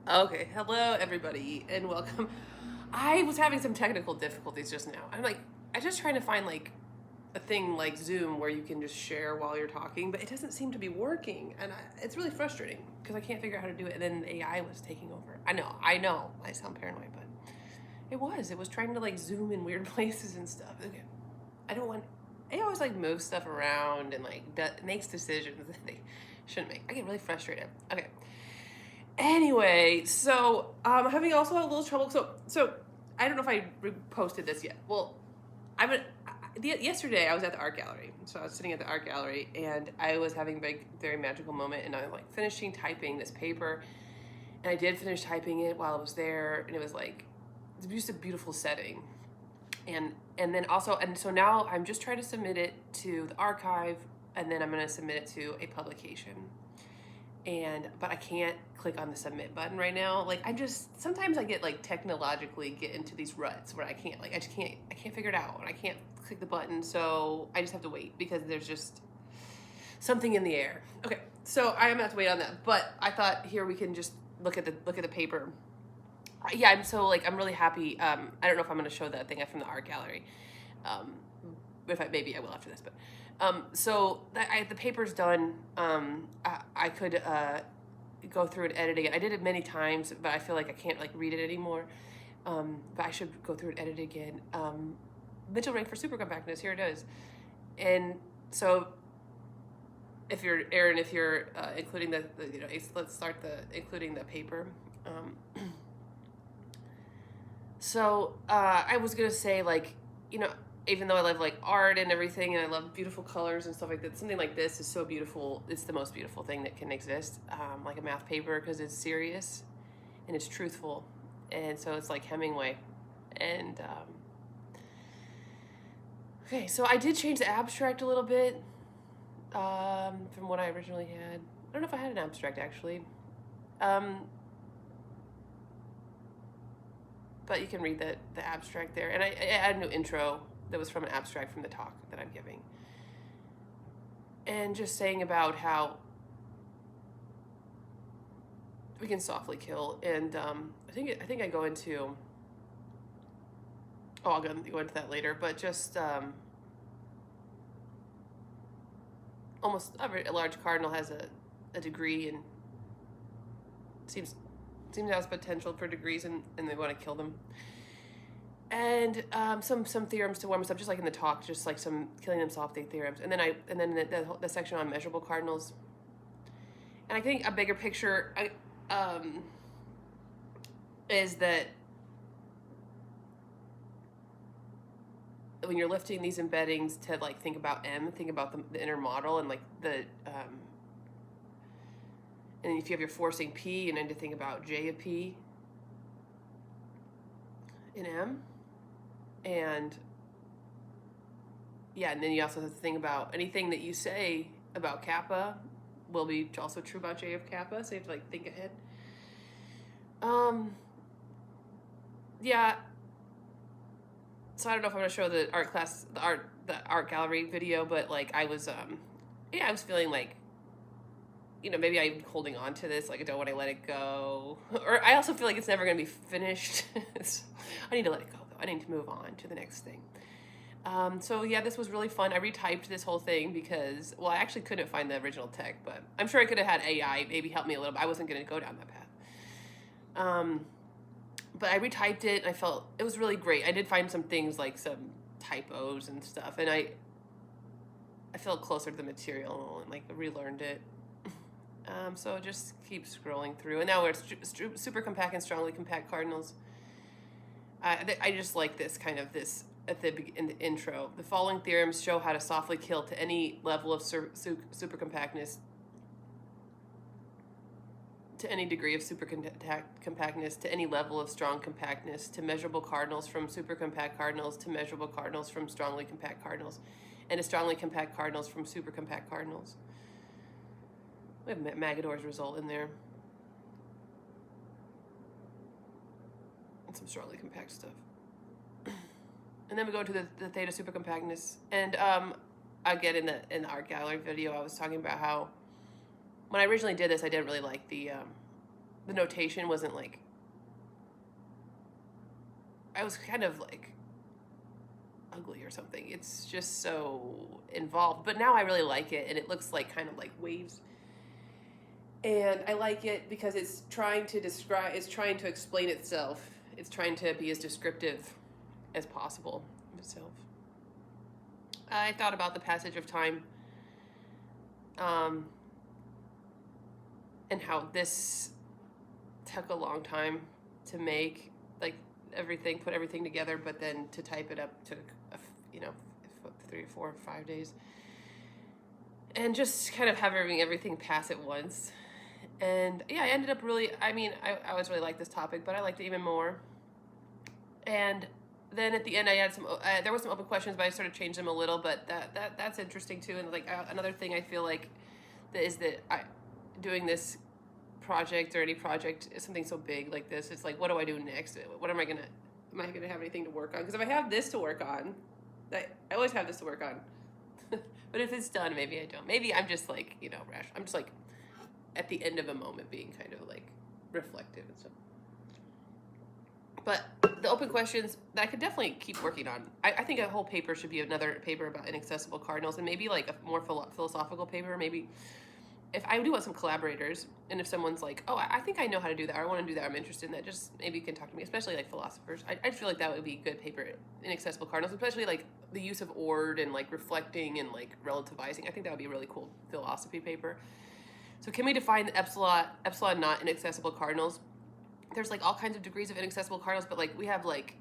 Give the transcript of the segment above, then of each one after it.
Okay, hello everybody and welcome. I was having some technical difficulties just now. I'm just trying to find like a thing like Zoom where you can just share while you're talking, but it doesn't seem to be working, and it's really frustrating because I can't figure out how to do it. And then the AI was taking over. I know, I sound paranoid, but it was trying to like Zoom in weird places and stuff. Okay, I don't want. They always like move stuff around and like makes decisions that they shouldn't make. I get really frustrated. Okay. Anyway, so I'm having also a little trouble. So I don't know if I posted this yet. Well, yesterday I was at the art gallery. So I was sitting at the art gallery and I was having a very magical moment, and I was like finishing typing this paper, and I did finish typing it while I was there, and it was like it's just a beautiful setting, and then also, and so now I'm just trying to submit it to the archive, and then I'm going to submit it to a publication. But I can't click on the submit button right now. Like sometimes I get like technologically get into these ruts where I can't figure it out, and I can't click the button. So I just have to wait because there's just something in the air. Okay, so I am gonna have to wait on that. But I thought here we can just look at the paper. Yeah, I'm really happy. I don't know if I'm gonna show that thing from the art gallery. Um, maybe I will after this, but the paper's done. I could go through and edit it. I did it many times, but I feel like I can't like read it anymore. But I should go through and edit it again. Mitchell rank for super compactness. Here it is. And so, if you're Aaron, if you're including let's start including the paper. I was gonna say even though I love like art and everything, and I love beautiful colors and stuff like that, something like this is so beautiful. It's the most beautiful thing that can exist, like a math paper, because it's serious and it's truthful, and so it's like Hemingway. And okay, so I did change the abstract a little bit from what I originally had. I don't know if I had an abstract actually. But you can read the abstract there, and I added a new intro that was from an abstract from the talk that I'm giving, and just saying about how we can softly kill. And I think I go into. Oh, I'll go into that later, but just almost a large cardinal has a degree and seems to have potential for degrees, and they want to kill them. And some theorems to warm us up, just like in the talk, just like some killing them softly theorems, and then the section on measurable cardinals. And I think a bigger picture is that when you're lifting these embeddings to like think about think about the inner model, and like and if you have your forcing P, and then to think about J of P in M. And yeah, and then you also have to think about anything that you say about kappa will be also true about J of kappa, so you have to like think ahead. Yeah. So I don't know if I'm gonna show the art class, the art gallery video, but like I was feeling like, maybe I'm holding on to this, like I don't want to let it go, or I also feel like it's never gonna be finished. I need to let it go though. I need to move on to the next thing. So yeah, this was really fun. I retyped this whole thing because, well, I actually couldn't find the original tech, but I'm sure I could have had AI maybe help me a little bit. I wasn't going to go down that path. But I retyped it, and I felt it was really great. I did find some things like some typos and stuff, and I felt closer to the material and like relearned it. So just keep scrolling through, and now we're super compact and strongly compact cardinals. I just like this kind of this. In the intro, the following theorems show how to softly kill to any level of super compactness, to any degree of super compactness, to any level of strong compactness, to measurable cardinals from super compact cardinals, to measurable cardinals from strongly compact cardinals, and to strongly compact cardinals from super compact cardinals. We have Magador's result in there. And some strongly compact stuff. And then we go to the theta supercompactness, and again in the art gallery video, I was talking about how when I originally did this, I didn't really like the the notation wasn't like, I was kind of like ugly or something. It's just so involved. But now I really like it, and it looks like kind of like waves. And I like it because it's trying to explain itself. It's trying to be as descriptive as possible of itself. I thought about the passage of time, and how this took a long time to make, like, put everything together, but then to type it up took, 3, 4, 5 days. And just kind of having everything pass at once. And yeah, I ended up really, I always really liked this topic, but I liked it even more. And then at the end, I had there was some open questions, but I sort of changed them a little, but that's interesting too. And like another thing I feel like is that doing this project or any project is something so big like this. It's like, what do I do next? Am I going to have anything to work on? Because if I have this to work on, I always have this to work on. But if it's done, maybe I don't. Maybe I'm just like, rash. I'm just like at the end of a moment being kind of like reflective and stuff. But the open questions, that I could definitely keep working on. I think a whole paper should be another paper about inaccessible cardinals, and maybe like a more philosophical paper. Maybe if I do want some collaborators, and if someone's like, oh, I think I know how to do that, or I want to do that, I'm interested in that, just maybe you can talk to me, especially like philosophers. I feel like that would be a good paper, inaccessible cardinals, especially like the use of Ord and like reflecting and like relativizing. I think that would be a really cool philosophy paper. So can we define the epsilon not inaccessible cardinals? There's like all kinds of degrees of inaccessible cardinals, but like we have like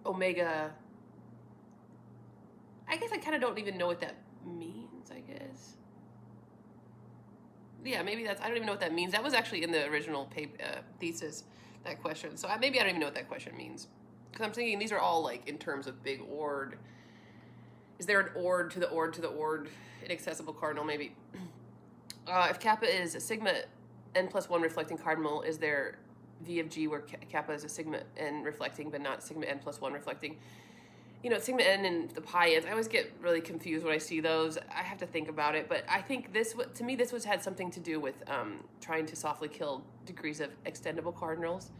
omega. I guess I kind of don't even know what that means, I guess. Yeah, maybe I don't even know what that means. That was actually in the original thesis, that question. So maybe I don't even know what that question means. Because I'm thinking these are all like in terms of big Ord. Is there an Ord to the Ord to the Ord inaccessible cardinal? Maybe. If kappa is a sigma n+1 reflecting cardinal, is there V of G where kappa is a sigma n reflecting but not sigma n+1 reflecting? Sigma n and the pi n's, I always get really confused when I see those. I have to think about it, but I think this had something to do with trying to softly kill degrees of extendable cardinals.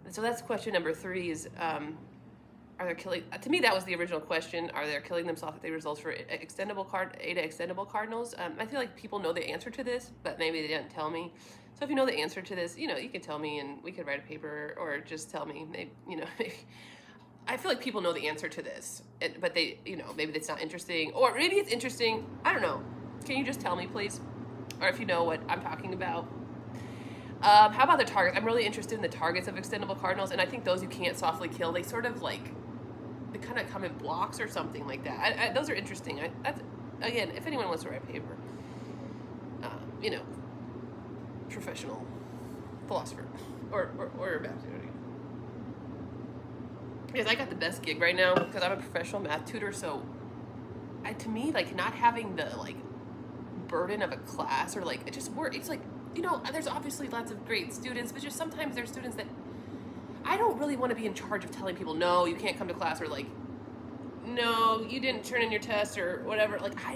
And so that's question number 3 is, are they killing, to me that was the original question, are they killing them softly results for eta extendable cardinals? I feel like people know the answer to this, but maybe they didn't tell me. So if you know the answer to this, you can tell me and we could write a paper, or just tell me, maybe, I feel like people know the answer to this, but they, maybe it's not interesting, or maybe it's interesting. I don't know. Can you just tell me, please? Or if you know what I'm talking about. How about the targets? I'm really interested in the targets of extendable cardinals, and I think those you can't softly kill, they sort of like, they kind of come in blocks or something like that. Those are interesting. That's, again, if anyone wants to write a paper, professional philosopher or math tutor. Because I got the best gig right now because I'm a professional math tutor. So, to me, like not having the like burden of a class or like it just work. It's like there's obviously lots of great students, but just sometimes there's students that I don't really want to be in charge of telling people no, you can't come to class, or like no, you didn't turn in your test or whatever. Like I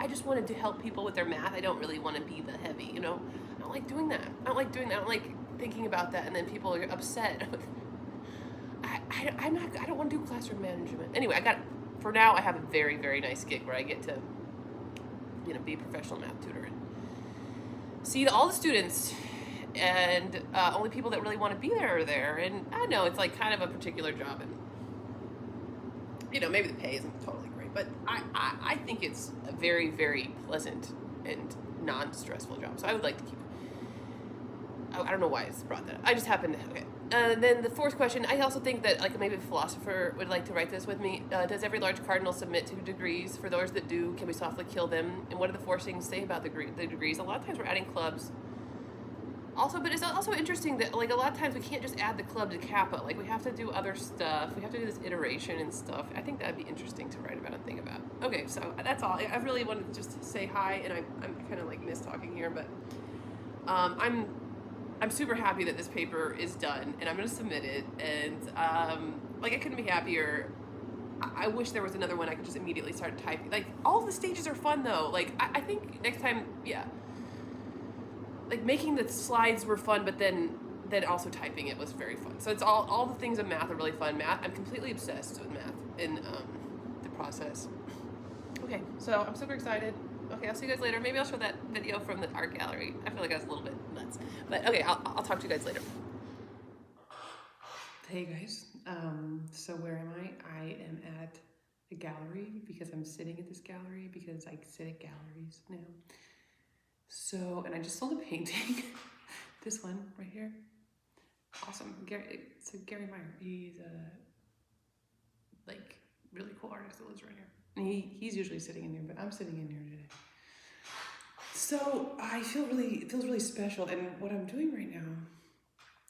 just wanted to help people with their math. I don't really want to be the heavy. I don't like doing that. I don't like thinking about that, and then people are upset. I don't want to do classroom management. Anyway, for now I have a very, very nice gig where I get to, be a professional math tutor and see all the students, and only people that really want to be there are there. And I know it's like kind of a particular job, and maybe the pay isn't totally great, but I think it's a very, very pleasant and non-stressful job. So I would like to keep it. I don't know why it's brought that up. I just happened to, okay. Then the 4th question, I also think that like maybe a philosopher would like to write this with me. Does every large cardinal submit to degrees? For those that do, can we softly kill them? And what do the forcings say about the degrees? A lot of times we're adding clubs. Also, but it's also interesting that like a lot of times we can't just add the club to kappa. Like we have to do other stuff. We have to do this iteration and stuff. I think that'd be interesting to write about and think about. Okay, so that's all. I really wanted to just say hi, and I'm kind of like miss talking here, but I'm super happy that this paper is done, and I'm going to submit it, and I couldn't be happier. I wish there was another one I could just immediately start typing. Like, all the stages are fun, though. Like, I think next time, yeah. Like, making the slides were fun, but then then also typing it was very fun. So it's all the things of math are really fun. Math, I'm completely obsessed with math in the process. Okay, so I'm super excited. Okay, I'll see you guys later. Maybe I'll show that video from the art gallery. I feel like I was a little bit nuts, but okay, I'll talk to you guys later. Hey guys, so where am I? I am at a gallery because I'm sitting at this gallery because I sit at galleries now. So, and I just sold a painting. This one right here. Awesome. It's a Gary Meyer. He's a like really cool artist that lives right here. And he's usually sitting in here, but I'm sitting in here today. So it feels really special. And what I'm doing right now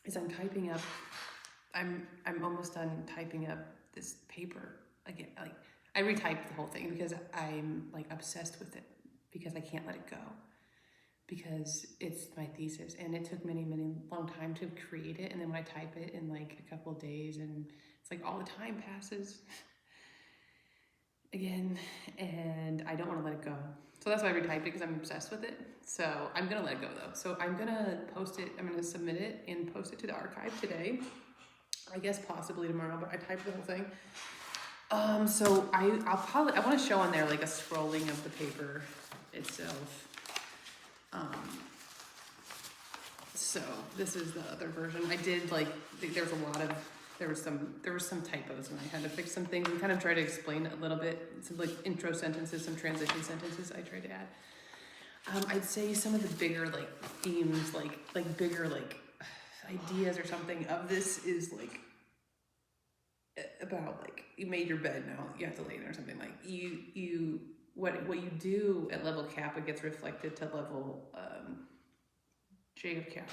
is I'm typing up. I'm almost done typing up this paper again. Like I retyped the whole thing because I'm like obsessed with it because I can't let it go. Because it's my thesis and it took many long time to create it, and then when I type it in like a couple of days and it's like all the time passes again and I don't want to let it go, so that's why I retyped it, because I'm obsessed with it. So I'm gonna let it go though. So I'm gonna post it, I'm gonna submit it and post it to the archive today, I guess possibly tomorrow, but I typed the whole thing. So I want to show on there like a scrolling of the paper itself. So this is the other version. I did like, there were some typos and I had to fix some things and kind of try to explain a little bit, some like intro sentences, some transition sentences I tried to add. I'd say some of the bigger like themes, like bigger like ideas or something of this is like about like you made your bed, now you have to lay there or something. Like what you do at level Kappa gets reflected to level J of Kappa.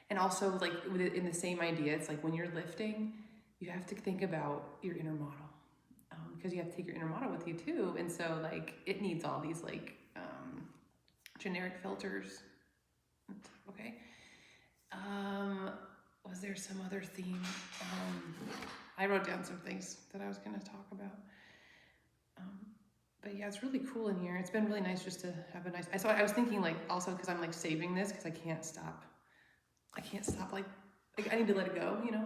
And also like in the same idea, it's like when you're lifting, you have to think about your inner model, because you have to take your inner model with you too. And so like it needs all these like generic filters. Okay. Was there some other theme? I wrote down some things that I was going to talk about. But yeah, it's really cool in here. It's been really nice just to have a nice, so I was thinking like also because I'm like saving this because I can't stop like I need to let it go, you know?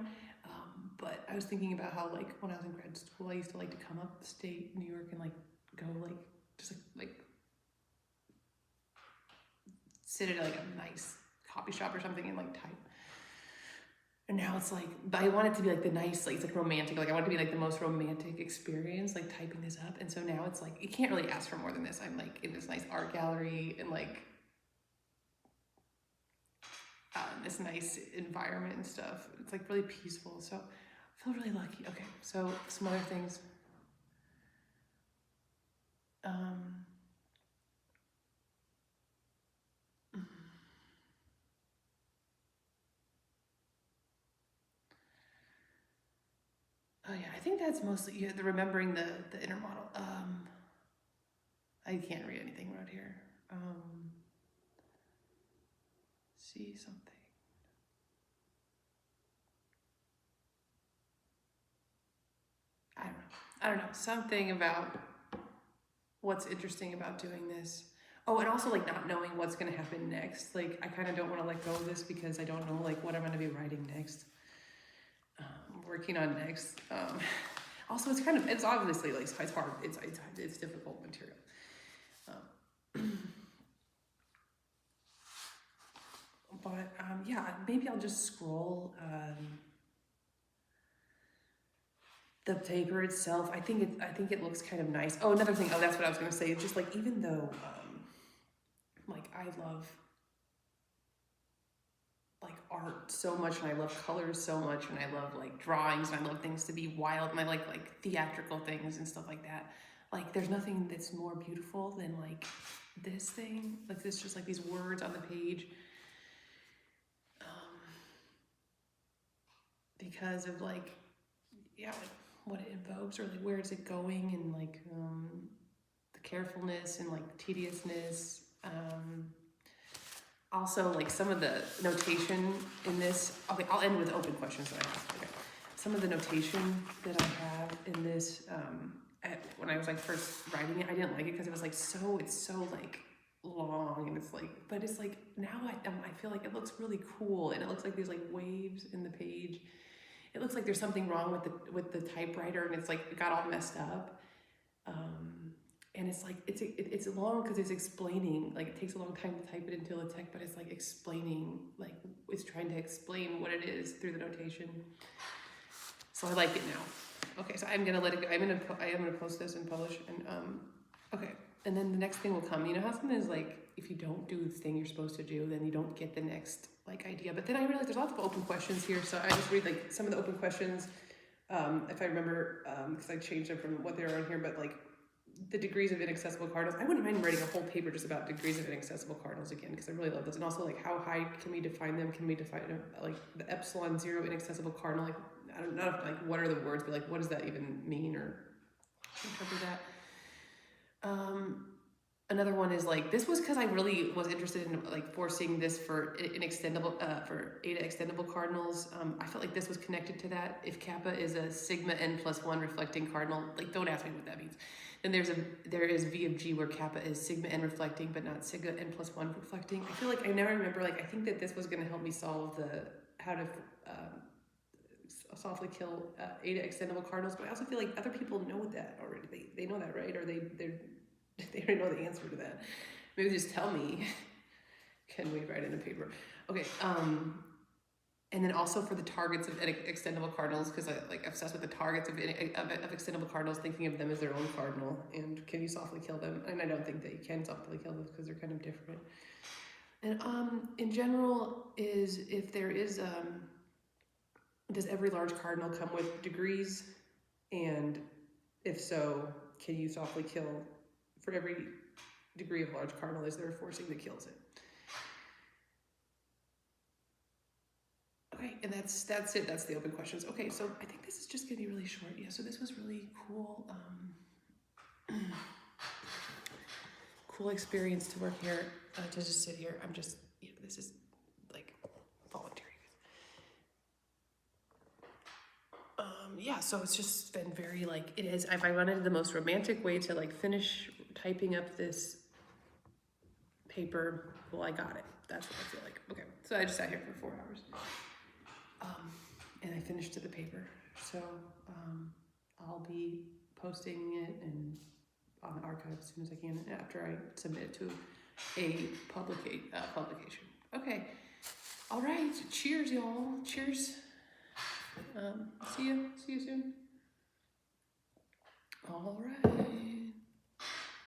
But I was thinking about how like when I was in grad school, I used to like to come upstate New York and like go like just like sit at like a nice coffee shop or something and like type. And now it's like, but I want it to be like the nice, like it's like romantic. Like I want it to be like the most romantic experience, like typing this up. And so now it's like, you can't really ask for more than this. I'm like in this nice art gallery and like this nice environment and stuff. It's like really peaceful. So I feel really lucky. Okay, so some other things. Oh yeah, I think that's mostly the remembering the inner model. I can't read anything right here. See something. I don't know. Something about what's interesting about doing this. Oh, and also like not knowing what's gonna happen next. Like I kind of don't want to let go of this because I don't know like what I'm gonna be writing next. Working on next. Also, it's obviously like it's hard. It's difficult material. But yeah, maybe I'll just scroll the paper itself. I think it looks kind of nice. Oh, another thing. Oh, that's what I was gonna say. Just like even though like I love like art so much and I love colors so much and I love like drawings and I love things to be wild and I like theatrical things and stuff like that. Like there's nothing that's more beautiful than like this thing. Like this, just like these words on the page. Because of like, yeah, like what it invokes or like where is it going and like the carefulness and like tediousness. Also like some of the notation in this, okay, I'll end with open questions that I have. Okay. Some of the notation that I have in this, when I was like first writing it, I didn't like it because it was like it's so like long, and it's like, but it's like now I feel like it looks really cool, and it looks like there's like waves in the page. It looks like there's something wrong with the typewriter, and it's like it got all messed up. And it's like it's long because it's explaining, like it takes a long time to type it into LaTeX, but it's like explaining, like it's trying to explain what it is through the notation. So I like it now. Okay, so I'm gonna let it go. I am gonna post this and publish, and okay. And then the next thing will come. You know how sometimes like if you don't do the thing you're supposed to do, then you don't get the next like idea. But then I realized there's lots of open questions here, so I just read like some of the open questions, if I remember, because I changed them from what they were on here. But like the degrees of inaccessible cardinals, I wouldn't mind writing a whole paper just about degrees of inaccessible cardinals again, because I really love those. And also like how high can we define them? Can we define like the epsilon zero inaccessible cardinal? Like I don't know, like what are the words, but like what does that even mean, or interpret that? Another one is like, this was because I really was interested in like forcing this for an extendable, for eta extendable cardinals. I felt like this was connected to that. If kappa is a sigma n+1 reflecting cardinal, like don't ask me what that means. Then there is V of G where kappa is sigma n reflecting, but not sigma n+1 reflecting. I feel like I never remember, like I think that this was gonna help me solve how to softly kill eta extendable cardinals, but I also feel like other people know that already. They know that, right? Or they already know the answer to that. Maybe just tell me. Can we write in a paper? Okay. And then also for the targets of extendable cardinals, because I like obsessed with the targets of extendable cardinals, thinking of them as their own cardinal, and can you softly kill them? And I don't think that you can softly kill them because they're kind of different. And in general, is if there is does every large cardinal come with degrees? And if so, can you softly kill for every degree of large cardinal? Is there a forcing that kills it? Okay, and that's it. That's the open questions. Okay, so I think this is just gonna be really short. Yeah, so this was really cool. Cool experience to work here, to just sit here. I'm just, you know, this is like voluntary. Yeah, so it's just been very like, it is, if I wanted the most romantic way to like finish typing up this paper, well, I got it. That's what I feel like. Okay, so I just sat here for 4 hours. And I finished the paper. So I'll be posting it and on the archive as soon as I can after I submit it to a publication. Okay, all right, cheers y'all, cheers. See you soon. All right.